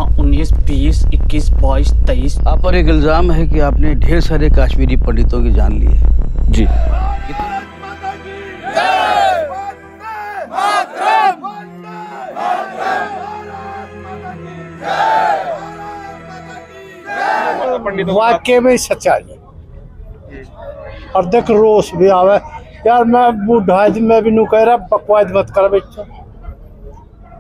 19, 20, 21, 22, 23। आप पर एक इल्जाम है कि आपने ढेर सारे कश्मीरी पंडितों की जान ली है। जी। वाक्य में सच्चाई और देख रोष भी आवे यार। मैं बूढ़ा मैं भी नू कह रहा बकवाद मत कर बेटा,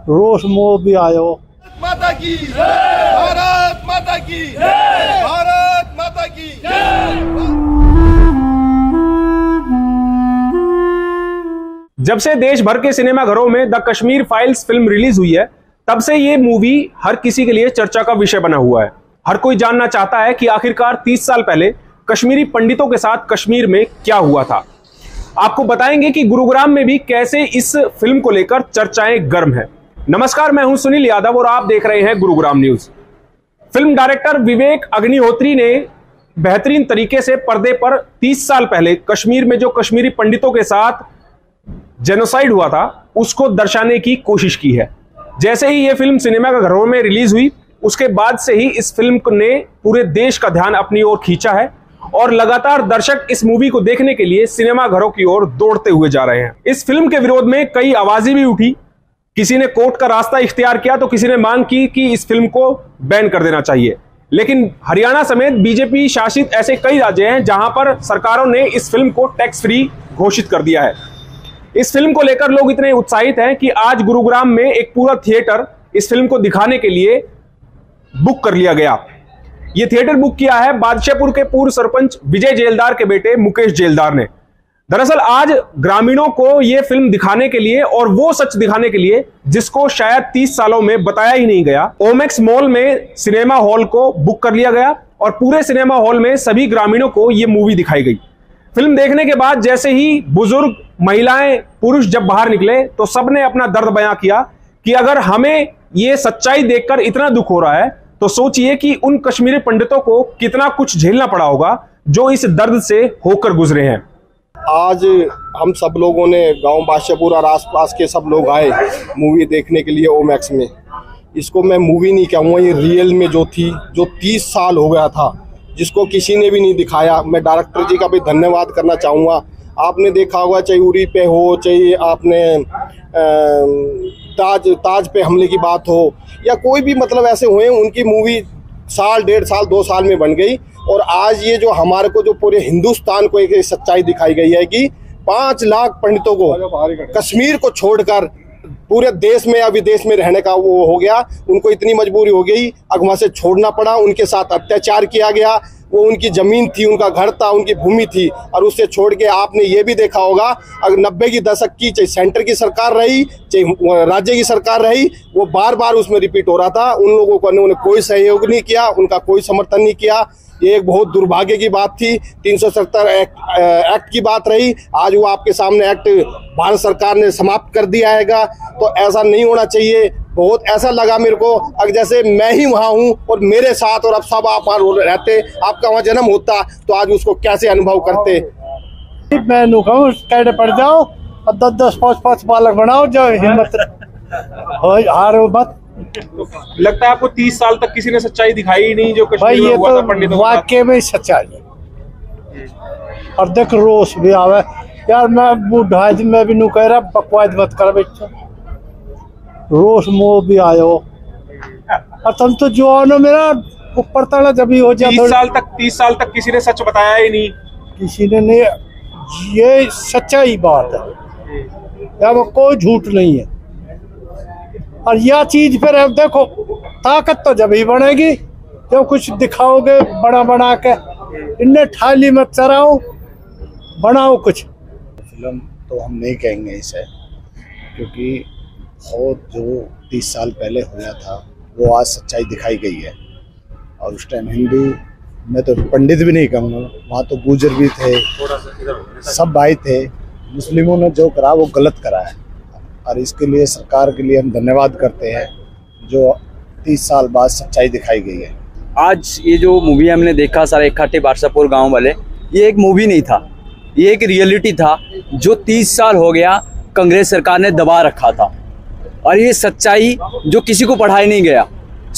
रोष मोह भी आयो। माता की भारत माता की भारत माता की। जब से देश भर के सिनेमाघरों में the Kashmir files film release हुई है, तब से ये मूवी हर किसी के लिए चर्चा का विषय बना हुआ है। हर कोई जानना चाहता है कि आखिरकार 30 साल पहले कश्मीरी पंडितों के साथ कश्मीर में क्या हुआ था। आपको बताएंगे कि गुरुग्राम में भी कैसे इस फिल्म को लेकर चर्चाएं गर्म हैं। नमस्कार, मैं हूं सुनील यादव और आप देख रहे हैं Gurugram news. Film director Vivek Agnihotri ने बेहतरीन तरीके से पर्दे पर 30 साल पहले कश्मीर में जो कश्मीरी पंडितों के साथ जेनोसाइड हुआ था उसको दर्शाने की कोशिश की है। जैसे ही यह फिल्म सिनेमाघरों में रिलीज हुई, उसके बाद से ही इस फिल्म ने पूरे देश का ध्यान अपनी ओर खींचा है और लगातार दर्शक इस मूवी को देखने के लिए सिनेमाघरों की ओर दौड़ते हुए जा रहे हैं। इस फिल्म के विरोध में कई आवाजें भी उठी। किसी ने कोर्ट का रास्ता इख्तियार किया तो किसी ने मांग की कि इस फिल्म को बैन कर देना चाहिए। लेकिन हरियाणा समेत बीजेपी शासित ऐसे कई राज्य हैं जहां पर सरकारों ने इस फिल्म को टैक्स फ्री घोषित कर दिया है। इस फिल्म को लेकर लोग इतने उत्साहित हैं कि आज गुरुग्राम में एक पूरा थिएटर इस फिल्म को दिखाने के लिए बुक कर लिया गया। यह थिएटर बुक किया है बादशाहपुर के पूर्व सरपंच विजय जेलदार के बेटे मुकेश जेलदार ने। दरअसल आज ग्रामीणों को यह फिल्म दिखाने के लिए और वो सच दिखाने के लिए जिसको शायद 30 सालों में बताया ही नहीं गया, ओमेक्स मॉल में सिनेमा हॉल को बुक कर लिया गया और पूरे सिनेमा हॉल में सभी ग्रामीणों को यह मूवी दिखाई गई। फिल्म देखने के बाद जैसे ही बुजुर्ग, महिलाएं, पुरुष जब बाहर निकले तो सबने अपना दर्द बयां किया कि अगर हमें ये सच्चाई देखकर इतना दुख हो रहा है तो सोचिए कि उन कश्मीरी पंडितों को कितना कुछ झेलना पड़ा होगा जो इस दर्द से होकर गुजरे हैं। आज हम सब लोगों ने गांव बादशाहपुर और आसपास के सब लोग आए मूवी देखने के लिए ओमैक्स में। इसको मैं मूवी नहीं कहूँगा, ये रियल में जो थी, जो 30 साल हो गया था, जिसको किसी ने भी नहीं दिखाया। मैं डायरेक्टर जी का भी धन्यवाद करना चाहूँगा। आपने देखा होगा, चाहे उरी पे हो, चाहे आपने ताज पे हमले की बात हो, या कोई भी मतलब ऐसे हुए, उनकी मूवी साल, 1.5 साल, 2 साल में बन गई। और आज ये जो हमारे को जो पूरे हिंदुस्तान को एक सच्चाई दिखाई गई है कि 5 लाख पंडितों को कश्मीर को छोड़कर पूरे देश में या विदेश में रहने का वो हो गया। उनको इतनी मजबूरी हो गई, वहाँ से छोड़ना पड़ा, उनके साथ अत्याचार किया गया। वो उनकी ज़मीन थी, उनका घर था, उनकी भूमि थी, और उससे छोड़ के आपने ये भी देखा होगा, अगर 90 की दशक की चाहे सेंटर की सरकार रही, चाहे राज्य की सरकार रही, वो बार बार उसमें रिपीट हो रहा था। उन लोगों को उन्होंने कोई सहयोग नहीं किया, उनका कोई समर्थन नहीं किया। ये एक बहुत दुर्भाग्य की बात थी। 370 एक्ट की बात रही, आज वो आपके सामने एक्ट भारत सरकार ने समाप्त कर दिया हैगा। तो ऐसा नहीं होना चाहिए। बहुत ऐसा लगा मेरे को अगर जैसे मैं ही वहाँ हूँ और मेरे साथ और अब सब आप वहाँ रहते, आपका वहाँ जन्म होता, तो आज उसको कैसे अनुभव करते। मैं कहूँ कैडे पड़ जाओ और 10-10, 5-5 बालक बनाओ, जो हिम्मत हारो मत। लगता है आपको 30 साल तक किसी ने सच्चाई दिखाई ही नहीं जो कश्मीर में हुआ था पंडितों के साथ? वाक्य में सच्चाई और देख रोष भी आवे यार। मैं बूढ़ा मैं भी नू कह रहा बकवाद मत कर बेटा, रोष मोह भी आयो। और तुम तो जो हो मेरा ऊपर तला जब ही हो जाए। 30 साल तक किसी ने सच बताया ही नहीं, किसी ने नहीं। ये सच्चाई बात है, अब कोई झूठ नहीं है। और यह चीज फिर अब देखो, ताकत तो जब ही बनेगी जब कुछ दिखाओगे बड़ा बना के। इन्हें थाली मत चराओ, बनाओ कुछ। फिल्म तो हम नहीं कहेंगे इसे, क्योंकि बहुत जो 30 साल पहले हुआ था वो आज सच्चाई दिखाई गई है। और उस टाइम हिंदू, मैं तो पंडित भी नहीं कहूँगा, वहाँ तो गुजर भी थे, सब भाई थे। मुस्लिमों ने जो करा वो गलत करा है, और इसके लिए सरकार के लिए हम धन्यवाद करते हैं जो 30 साल बाद सच्चाई दिखाई गई है। आज ये जो मूवी हमने देखा सारा इकट्ठे बादशाहपुर गांव वाले, ये एक मूवी नहीं था, ये एक रियलिटी था जो 30 साल हो गया कांग्रेस सरकार ने दबा रखा था। और ये सच्चाई जो किसी को पढ़ाया नहीं गया,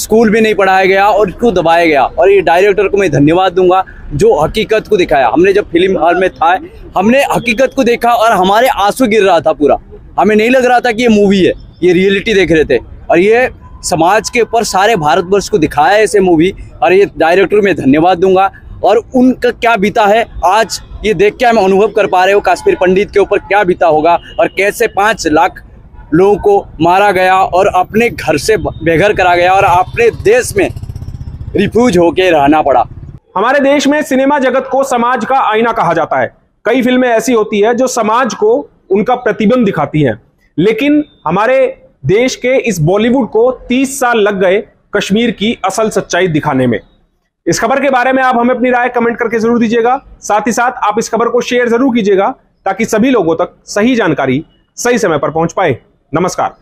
स्कूल भी नहीं पढ़ाया गया और इसको दबाया गया। और ये डायरेक्टर को मैं धन्यवाद दूंगा जो हकीकत को दिखाया। हमने जब फिल्म हॉल में था, हमने हकीकत को देखा और हमारे आंसू गिर रहा था पूरा। हमें नहीं लग रहा था कि ये मूवी है, ये रियलिटी देख रहे थे। और ये समाज के ऊपर सारे भारतवर्ष को दिखाया है ऐसे मूवी। और ये डायरेक्टर में धन्यवाद दूंगा। और उनका क्या बीता है आज ये देख के हम अनुभव कर पा रहे हो, कश्मीर पंडित के ऊपर क्या बीता होगा और कैसे 5 लाख लोगों को मारा गया और अपने घर से बेघर करा गया और अपने देश में रिफ्यूज होके रहना पड़ा। हमारे देश में सिनेमा जगत को समाज का आईना कहा जाता है। कई फिल्में ऐसी होती है जो समाज को उनका प्रतिबिंब दिखाती हैं, लेकिन हमारे देश के इस बॉलीवुड को 30 साल लग गए कश्मीर की असल सच्चाई दिखाने में। इस खबर के बारे में आप हमें अपनी राय कमेंट करके जरूर दीजिएगा। साथ ही साथ आप इस खबर को शेयर जरूर कीजिएगा ताकि सभी लोगों तक सही जानकारी सही समय पर पहुंच पाए। नमस्कार।